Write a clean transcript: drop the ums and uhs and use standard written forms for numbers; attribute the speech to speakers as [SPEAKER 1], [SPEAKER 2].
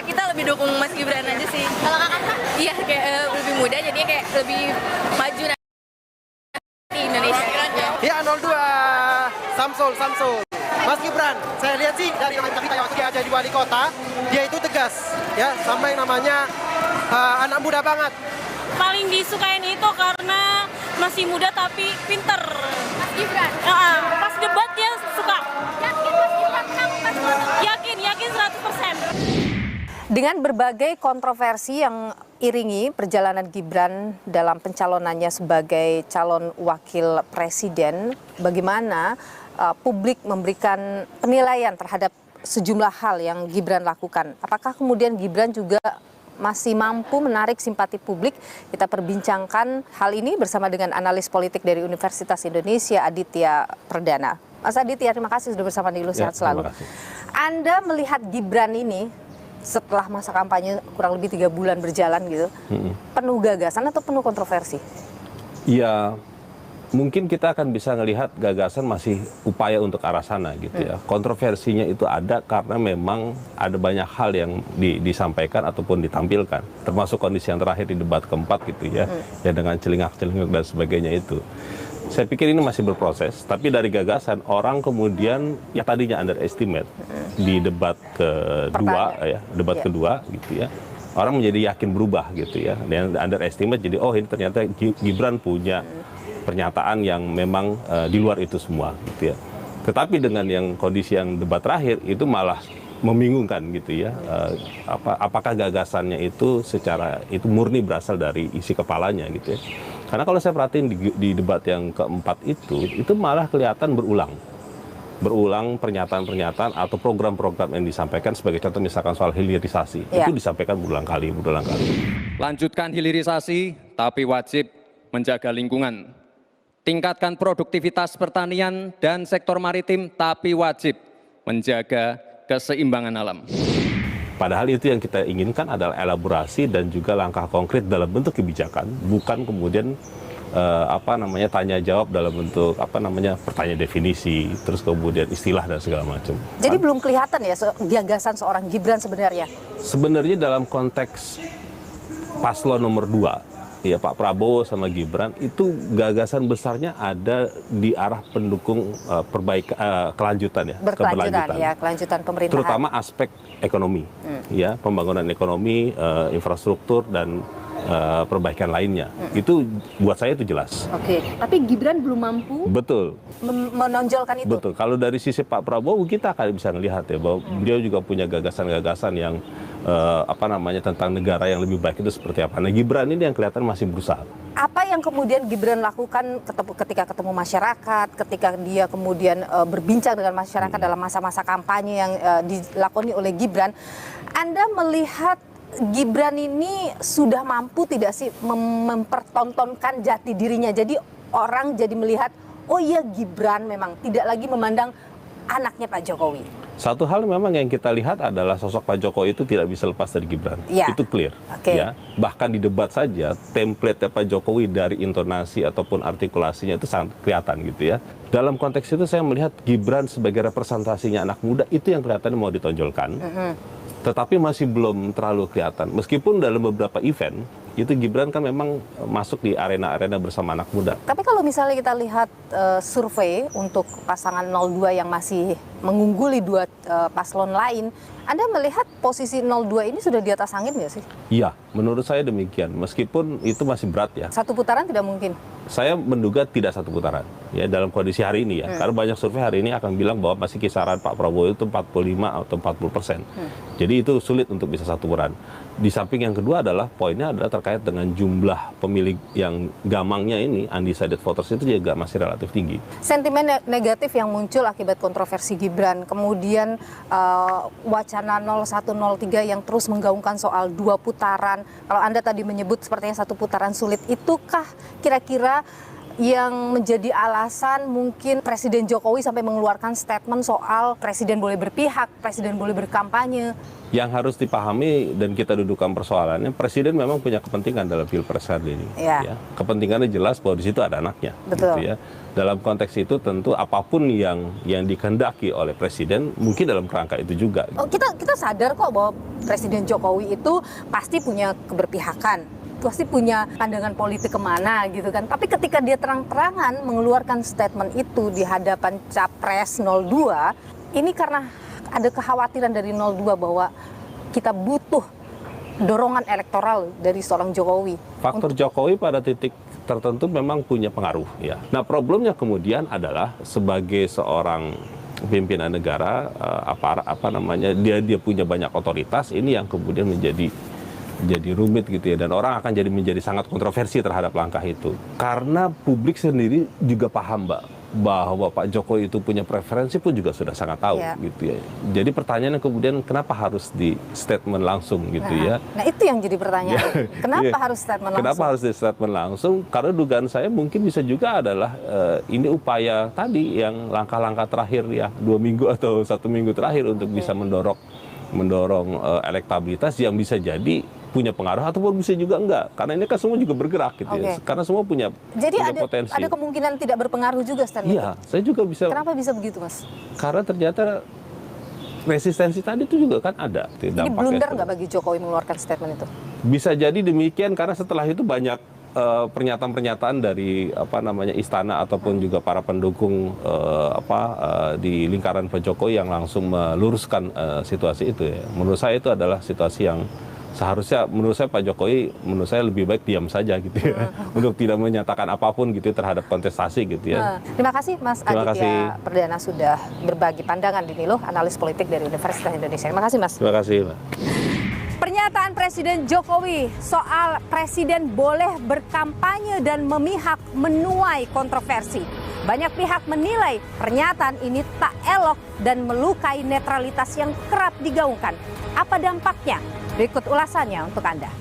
[SPEAKER 1] kita lebih dukung Mas Gibran aja sih.
[SPEAKER 2] Kalau kakak?
[SPEAKER 1] Iya, kayak lebih muda, jadi kayak lebih maju nanti Indonesia.
[SPEAKER 3] Ya 02 Samsul. Mas Gibran, saya lihat sih dari kita waktu dia ada di wali kota, dia itu tegas, ya, sama yang namanya anak muda banget.
[SPEAKER 4] Paling disukain itu karena masih muda tapi pinter.
[SPEAKER 2] Mas Gibran?
[SPEAKER 4] Pas debat dia suka.
[SPEAKER 2] Yakin Mas Gibran menang pas foto?
[SPEAKER 4] Yakin 100%.
[SPEAKER 5] Dengan berbagai kontroversi yang iringi perjalanan Gibran dalam pencalonannya sebagai calon wakil presiden, bagaimana publik memberikan penilaian terhadap sejumlah hal yang Gibran lakukan. Apakah kemudian Gibran juga masih mampu menarik simpati publik? Kita perbincangkan hal ini bersama dengan analis politik dari Universitas Indonesia, Aditya Perdana. Mas Aditya, terima kasih sudah bersama Nilu, sehat selalu. Anda melihat Gibran ini setelah masa kampanye kurang lebih 3 bulan berjalan gitu, penuh gagasan atau penuh kontroversi?
[SPEAKER 6] Ya, mungkin kita akan bisa melihat gagasan masih upaya untuk arah sana gitu ya. Kontroversinya itu ada karena memang ada banyak hal yang disampaikan ataupun ditampilkan, termasuk kondisi yang terakhir di debat keempat gitu ya, ya dengan celingak-celingak dan sebagainya itu. Saya pikir ini masih berproses, tapi dari gagasan orang kemudian ya tadinya underestimate di debat kedua ya, debat kedua gitu ya. Orang menjadi yakin berubah gitu ya. Dan underestimate jadi oh ini ternyata Gibran punya pernyataan yang memang di luar itu semua gitu ya. Tetapi dengan yang kondisi yang debat terakhir itu malah membingungkan gitu ya. Apakah gagasannya itu secara itu murni berasal dari isi kepalanya gitu ya. Karena kalau saya perhatiin di debat yang keempat itu malah kelihatan berulang pernyataan-pernyataan atau program-program yang disampaikan, sebagai contoh misalkan soal hilirisasi, itu disampaikan berulang kali.
[SPEAKER 7] Lanjutkan hilirisasi, tapi wajib menjaga lingkungan. Tingkatkan produktivitas pertanian dan sektor maritim, tapi wajib menjaga keseimbangan alam.
[SPEAKER 6] Padahal itu yang kita inginkan adalah elaborasi dan juga langkah konkret dalam bentuk kebijakan, bukan kemudian tanya jawab dalam bentuk pertanyaan definisi, terus kemudian istilah dan segala macam.
[SPEAKER 5] Jadi belum kelihatan ya gagasan seorang Gibran sebenarnya?
[SPEAKER 6] Sebenarnya dalam konteks paslon nomor 2, ya Pak Prabowo sama Gibran itu gagasan besarnya ada di arah pendukung kelanjutan ya,
[SPEAKER 5] kelanjutan pemerintahan.
[SPEAKER 6] Terutama aspek ekonomi, ya pembangunan ekonomi, infrastruktur dan perbaikan lainnya. Itu buat saya itu jelas.
[SPEAKER 2] Oke, tapi Gibran belum mampu.
[SPEAKER 6] Betul.
[SPEAKER 5] Menonjolkan itu.
[SPEAKER 6] Betul. Kalau dari sisi Pak Prabowo kita akan bisa melihat ya bahwa beliau juga punya gagasan-gagasan yang tentang negara yang lebih baik itu seperti apa. Nah, Gibran ini yang kelihatan masih berusaha.
[SPEAKER 5] Apa yang kemudian Gibran lakukan ketika ketemu masyarakat, ketika dia kemudian berbincang dengan masyarakat dalam masa-masa kampanye yang dilakoni oleh Gibran, Anda melihat Gibran ini sudah mampu tidak sih mempertontonkan jati dirinya? Jadi orang jadi melihat, oh iya Gibran memang tidak lagi memandang anaknya Pak Jokowi.
[SPEAKER 6] Satu hal memang yang kita lihat adalah sosok Pak Jokowi itu tidak bisa lepas dari Gibran.
[SPEAKER 5] Ya.
[SPEAKER 6] Itu clear. Ya. Bahkan di debat saja, template Pak Jokowi dari intonasi ataupun artikulasinya itu sangat kelihatan gitu ya. Dalam konteks itu saya melihat Gibran sebagai representasinya anak muda itu yang kelihatan mau ditonjolkan. Tetapi masih belum terlalu kelihatan. Meskipun dalam beberapa event, itu Gibran kan memang masuk di arena-arena bersama anak muda.
[SPEAKER 5] Tapi kalau misalnya kita lihat survei untuk pasangan 02 yang masih mengungguli 2 paslon lain, Anda melihat posisi 02 ini sudah di atas angin nggak sih?
[SPEAKER 6] Iya, menurut saya demikian. Meskipun itu masih berat ya.
[SPEAKER 5] Satu putaran tidak mungkin?
[SPEAKER 6] Saya menduga tidak satu putaran ya dalam kondisi hari ini ya. Karena banyak survei hari ini akan bilang bahwa masih kisaran Pak Prabowo itu 45 atau 40%. Jadi itu sulit untuk bisa satu putaran. Di samping yang kedua adalah poinnya adalah terkait dengan jumlah pemilih yang gamangnya ini, undecided voters itu juga masih relatif tinggi.
[SPEAKER 5] Sentimen negatif yang muncul akibat kontroversi Gibran, kemudian wacana 0103 yang terus menggaungkan soal 2 putaran. Kalau Anda tadi menyebut sepertinya 1 putaran sulit, itukah kira-kira yang menjadi alasan mungkin Presiden Jokowi sampai mengeluarkan statement soal presiden boleh berpihak, presiden boleh berkampanye?
[SPEAKER 6] Yang harus dipahami dan kita dudukan persoalannya, presiden memang punya kepentingan dalam pilpres kali ini.
[SPEAKER 5] Ya.
[SPEAKER 6] Kepentingannya jelas bahwa di situ ada anaknya.
[SPEAKER 5] Betul.
[SPEAKER 6] Gitu ya. Dalam konteks itu tentu apapun yang dikehendaki oleh presiden mungkin dalam kerangka itu juga.
[SPEAKER 5] Oh, kita sadar kok bahwa Presiden Jokowi itu pasti punya keberpihakan, pasti punya pandangan politik kemana gitu kan. Tapi ketika dia terang-terangan mengeluarkan statement itu di hadapan Capres 02, ini karena ada kekhawatiran dari 02 bahwa kita butuh dorongan elektoral dari seorang Jokowi.
[SPEAKER 6] Faktor Jokowi pada titik tertentu memang punya pengaruh ya. Nah, problemnya kemudian adalah sebagai seorang pimpinan negara, dia punya banyak otoritas, ini yang kemudian menjadi rumit gitu ya, dan orang akan menjadi sangat kontroversi terhadap langkah itu karena publik sendiri juga paham, Mbak, bahwa Pak Jokowi itu punya preferensi pun juga sudah sangat tahu gitu ya. Jadi pertanyaannya kemudian kenapa harus di statement langsung gitu ya.
[SPEAKER 5] Nah, itu yang jadi pertanyaan. Kenapa harus statement langsung?
[SPEAKER 6] Kenapa harus di statement langsung? Karena dugaan saya mungkin bisa juga adalah ini upaya tadi yang langkah-langkah terakhir ya, 2 minggu atau 1 minggu terakhir untuk bisa mendorong elektabilitas yang bisa jadi punya pengaruh ataupun bisa juga enggak, karena ini kan semua juga bergerak gitu ya, karena semua punya potensi. Jadi
[SPEAKER 5] ada kemungkinan tidak berpengaruh juga statement.
[SPEAKER 6] Iya, saya juga bisa.
[SPEAKER 5] Kenapa bisa begitu, Mas?
[SPEAKER 6] Karena ternyata resistensi tadi itu juga kan ada.
[SPEAKER 5] Jadi blunder nggak bagi Jokowi mengeluarkan statement itu?
[SPEAKER 6] Bisa jadi demikian karena setelah itu banyak pernyataan-pernyataan dari istana ataupun juga para pendukung di lingkaran Pak Jokowi yang langsung meluruskan situasi itu ya. Menurut saya itu adalah situasi yang seharusnya menurut saya Pak Jokowi lebih baik diam saja gitu ya, untuk tidak menyatakan apapun gitu terhadap kontestasi gitu ya.
[SPEAKER 5] Terima kasih Mas Aditya Perdana sudah berbagi pandangan di Niluh, analis politik dari Universitas Indonesia. Terima kasih Mas.
[SPEAKER 6] Terima kasih Mbak.
[SPEAKER 5] Pernyataan Presiden Jokowi soal presiden boleh berkampanye dan memihak menuai kontroversi. Banyak pihak menilai pernyataan ini tak elok dan melukai netralitas yang kerap digaungkan. Apa dampaknya? Berikut ulasannya untuk Anda.